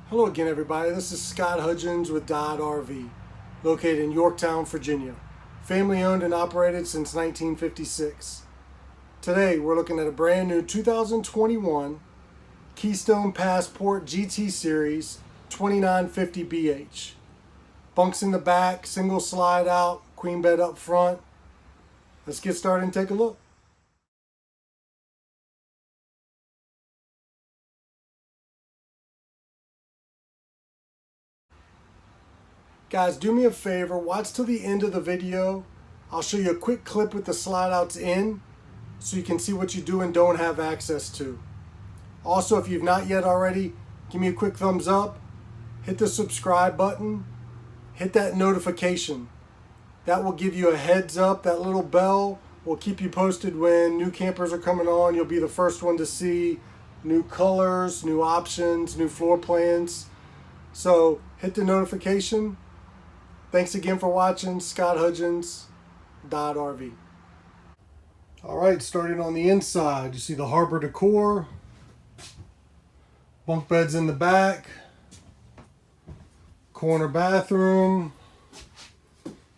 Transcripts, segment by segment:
Hello again, everybody. This is Scott Hudgins with Dodd RV, located in Yorktown, Virginia. Family owned and operated since 1956. Today, we're looking at a brand new 2021 Keystone Passport GT Series 2950BH. Bunks in the back, single slide out, queen bed up front. Let's get started and take a look. Guys, do me a favor, watch till the end of the video. I'll show you a quick clip with the slide outs in so you can see what you do and don't have access to. Also, if you've not yet already, give me a quick thumbs up, hit the subscribe button, hit that notification. That will give you a heads up. That little bell will keep you posted when new campers are coming on. You'll be the first one to see new colors, new options, new floor plans. So hit the notification. Thanks again for watching. Scott Hudgins, Dodd RV. All right, starting on the inside, you see the harbor decor, bunk beds in the back, corner bathroom,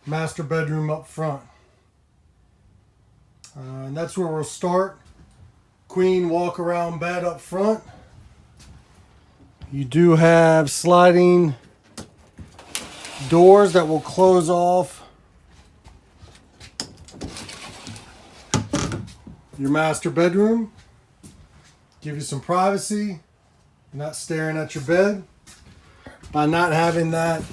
master bedroom up front. And that's where we'll start. Queen walk around bed up front. You do have sliding doors that will close off your master bedroom. Give you some privacy. You're not staring at your bed. By not having that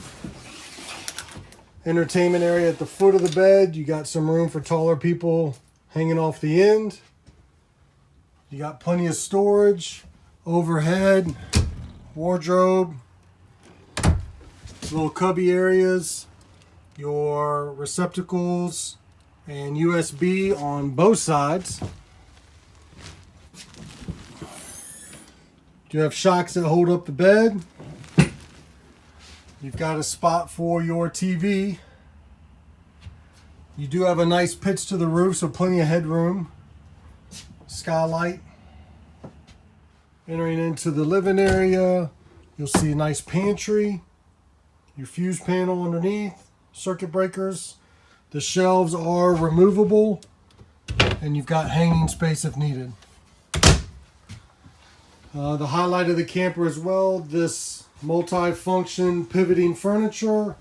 entertainment area at the foot of the bed, you got some room for taller people hanging off the end. You got plenty of storage overhead, wardrobe, little cubby areas, your receptacles, and USB on both sides. You have shocks that hold up the bed. You've got a spot for your TV. You do have a nice pitch to the roof, so plenty of headroom. Skylight. Entering into the living area, you'll see a nice pantry. Your fuse panel underneath, circuit breakers. The shelves are removable, and you've got hanging space if needed. The highlight of the camper as well, this multi-function pivoting furniture.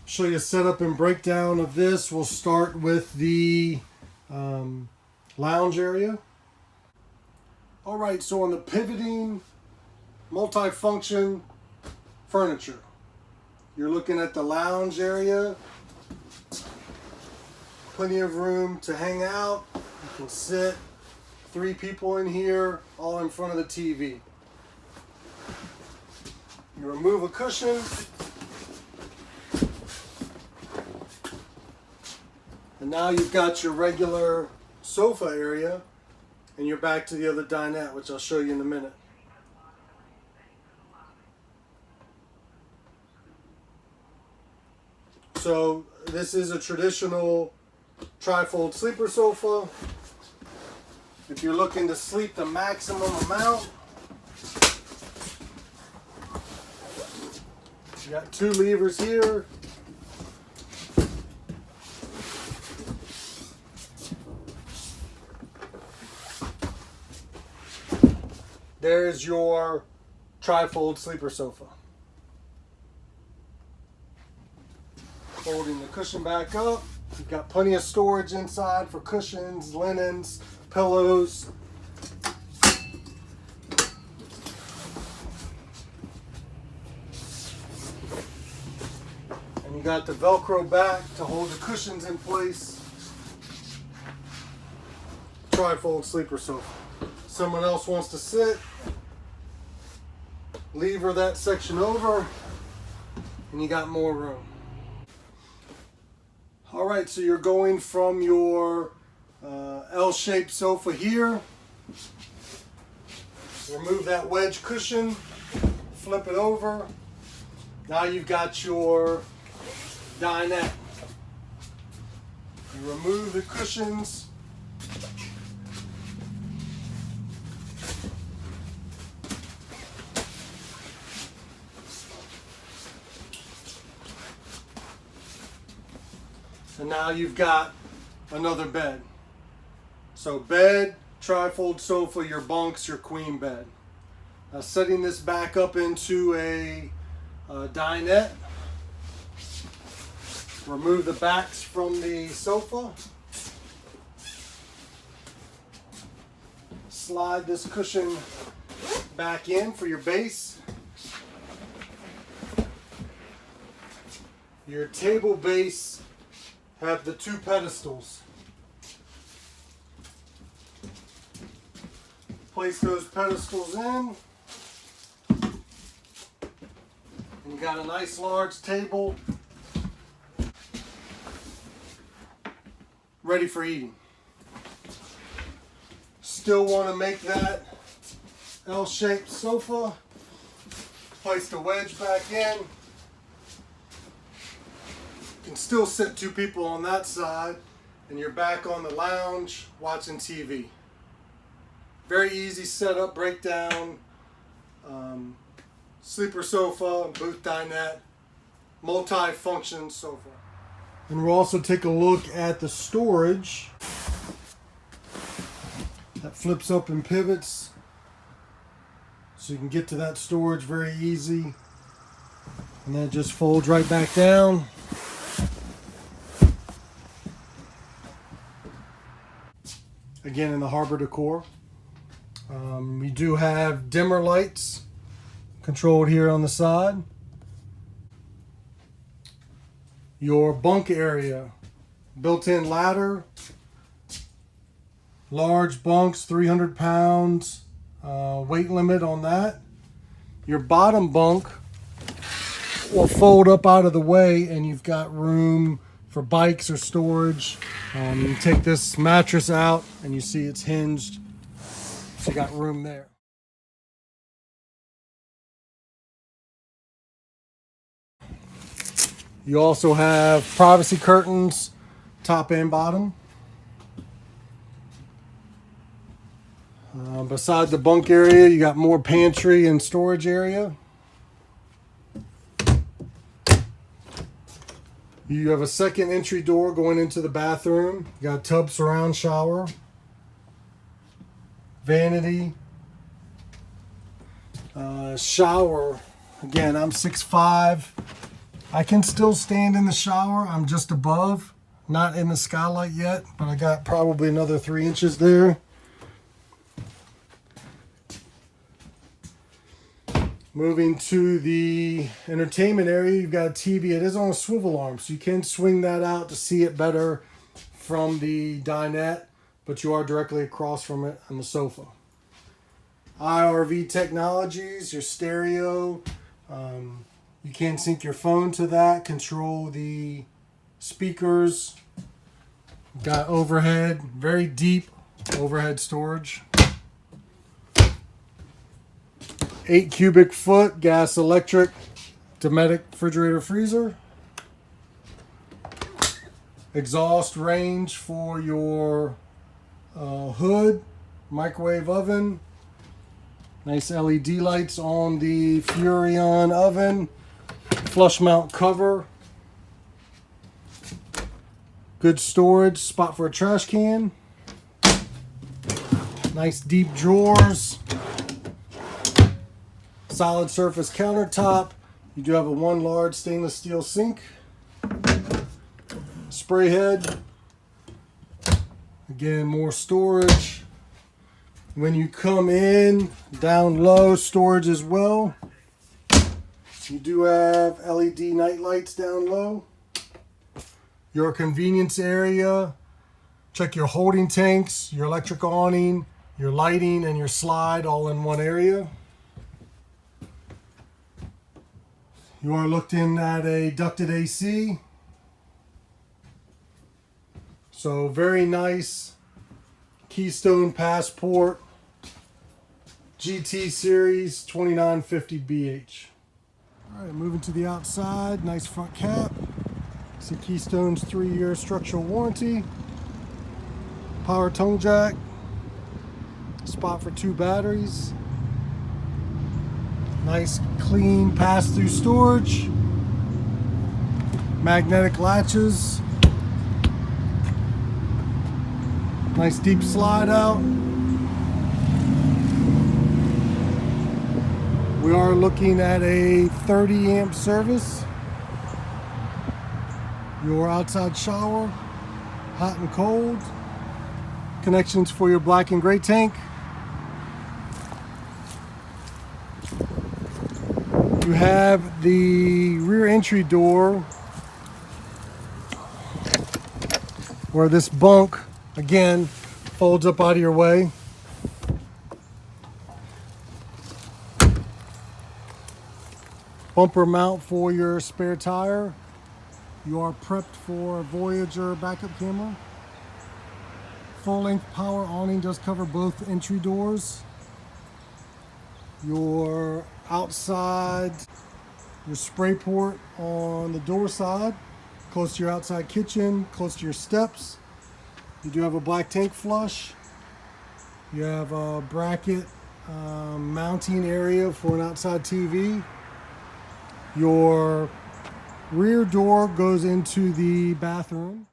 Show you a setup and breakdown of this. We'll start with the lounge area. All right, so on the pivoting multi-function furniture, you're looking at the lounge area. Plenty of room to hang out. You can sit 3 people in here, all in front of the TV. You remove a cushion. And now you've got your regular sofa area, and you're back to the other dinette, which I'll show you in a minute. So this is a traditional trifold sleeper sofa. If you're looking to sleep the maximum amount, you got 2 levers here. There's your trifold sleeper sofa. Folding the cushion back up. You've got plenty of storage inside for cushions, linens, pillows. And you got the Velcro back to hold the cushions in place. Trifold sleeper sofa. Someone else wants to sit, lever that section over, and you got more room. All right, so you're going from your L-shaped sofa here. Remove that wedge cushion, flip it over. Now you've got your dinette. You remove the cushions. And now you've got another bed. So bed, trifold sofa, your bunks, your queen bed. Now setting this back up into a dinette. Remove the backs from the sofa. Slide this cushion back in for your base. Your table base have the two pedestals. Place those pedestals in. And you got a nice large table ready for eating. Still want to make that L-shaped sofa. Place the wedge back in. You can still sit two people on that side and you're back on the lounge watching TV. Very easy setup, breakdown, sleeper sofa, booth dinette, multi-function sofa. And we'll also take a look at the storage. That flips up and pivots. So you can get to that storage very easy. And then it just folds right back down. Again in the Harbor decor. We do have dimmer lights controlled here on the side. Your bunk area, built-in ladder, large bunks, 300 pounds, weight limit on that. Your bottom bunk will fold up out of the way and you've got room for bikes or storage. You take this mattress out and you see it's hinged, so you got room there. You also have privacy curtains, top and bottom. Beside the bunk area, you got more pantry and storage area. You have a second entry door going into the bathroom. You got tub surround shower, vanity, shower. Again, I'm 6'5". I can still stand in the shower. I'm just above, not in the skylight yet, but I got probably another 3 inches there. Moving to the entertainment area, you've got a TV. It is on a swivel arm, so you can swing that out to see it better from the dinette, but you are directly across from it on the sofa. IRV technologies, your stereo. You can sync your phone to that, control the speakers. Got overhead, very deep overhead storage. 8 cubic foot gas electric Dometic refrigerator freezer. Exhaust range for your hood, microwave oven. Nice LED lights on the Furrion oven. Flush mount cover. Good storage, spot for a trash can. Nice deep drawers. Solid surface countertop. You do have a one large stainless steel sink. Spray head. Again, more storage. When you come in, down low, storage as well. You do have LED night lights down low. Your convenience area. Check your holding tanks, your electric awning, your lighting, and your slide all in one area. You are looked in at a ducted AC. So very nice Keystone Passport GT Series 2950BH. All right, moving to the outside, nice front cap. See Keystone's 3-year structural warranty. Power tongue jack. Spot for 2 batteries. Nice clean pass-through storage. Magnetic latches. Nice deep slide out. We are looking at a 30 amp service. Your outside shower, hot and cold. Connections for your black and gray tank. You have the rear entry door where this bunk, again, folds up out of your way. Bumper mount for your spare tire. You are prepped for a Voyager backup camera. Full-length power awning does cover both entry doors. Your outside, your spray port on the door side, close to your outside kitchen, close to your steps. You do have a black tank flush. You have a bracket mounting area for an outside TV. Your rear door goes into the bathroom.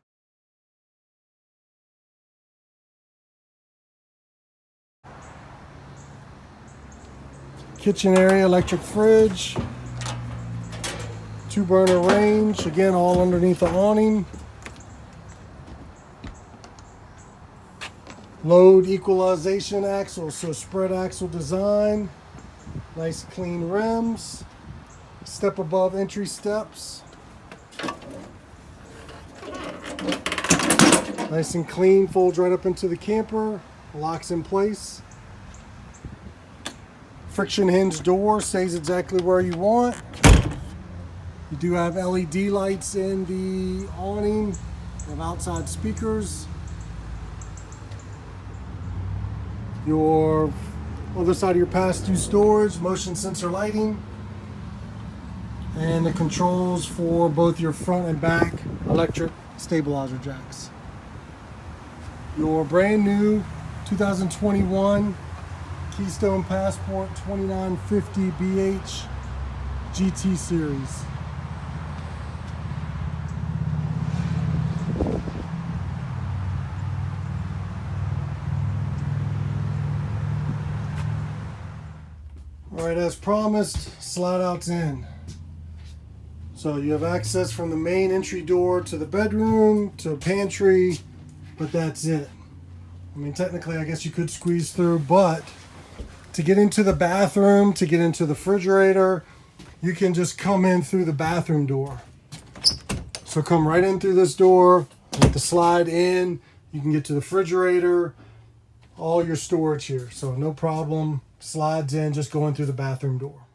Kitchen area, electric fridge, 2-burner range, again all underneath the awning. Load equalization axle, so spread axle design, nice clean rims, step above entry steps. Nice and clean, folds right up into the camper, locks in place. Friction hinge door, stays exactly where you want. You do have LED lights in the awning. You have outside speakers. Your other side of your pass-through storage, motion sensor lighting. And the controls for both your front and back electric stabilizer jacks. Your brand new 2021 Keystone Passport 2950 BH GT Series. All right, as promised, slide outs in. So you have access from the main entry door to the bedroom, to a pantry, but that's it. I mean, technically, I guess you could squeeze through, but to get into the bathroom, to get into the refrigerator, you can just come in through the bathroom door. So come right in through this door, with the slide in, you can get to the refrigerator, all your storage here. So no problem, slides in, just going through the bathroom door.